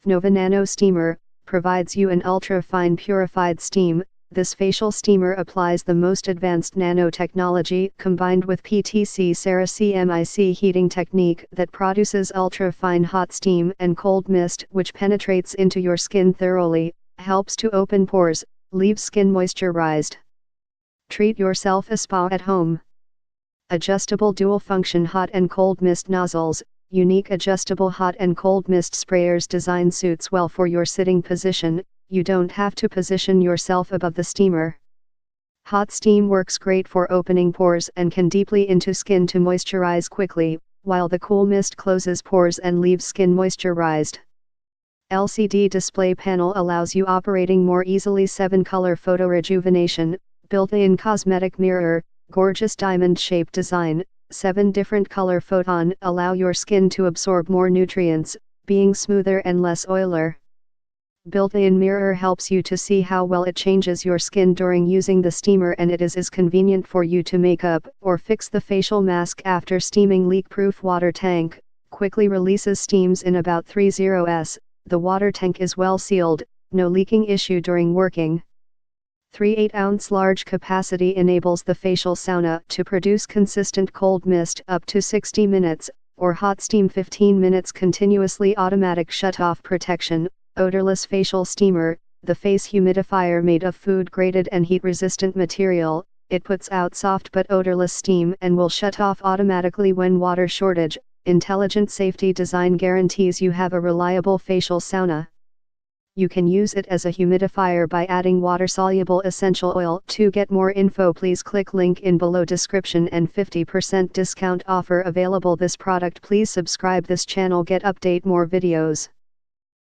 Fnova Nano Steamer, provides you an ultra-fine purified steam. This facial steamer applies the most advanced nanotechnology combined with PTC ceracmic heating technique that produces ultra-fine hot steam and cold mist which penetrates into your skin thoroughly, helps to open pores, leaves skin moisturized. Treat yourself a spa at home. Adjustable dual-function hot and cold mist nozzles. Unique adjustable hot and cold mist sprayers design suits well for your sitting position. You don't have to position yourself above the steamer. Hot steam works great for opening pores and can deeply into skin to moisturize quickly, while the cool mist closes pores and leaves skin moisturized. LCD display panel allows you operating more easily. 7-color photorejuvenation, built-in cosmetic mirror, gorgeous diamond-shaped design. 7 different color photon allow your skin to absorb more nutrients, being smoother and less oiler. Built-in mirror helps you to see how well it changes your skin during using the steamer, and it is convenient for you to make up or fix the facial mask after steaming. Leakproof Water Tank quickly releases steams in about 30s. The water tank is well sealed, no leaking issue during working. 3 8-ounce large capacity enables the facial sauna to produce consistent cold mist up to 60 minutes, or hot steam 15 minutes continuously. Automatic Shutoff Protection, Odorless Facial Steamer, the face humidifier made of food-graded and heat-resistant material. It puts out soft but odorless steam and will shut off automatically when water shortage. Intelligent safety design guarantees you have a reliable facial sauna. You can use it as a humidifier by adding water-soluble essential oil. To get more info, please click link in below description and 50% discount offer available. This product. Please subscribe this channel, get update more videos.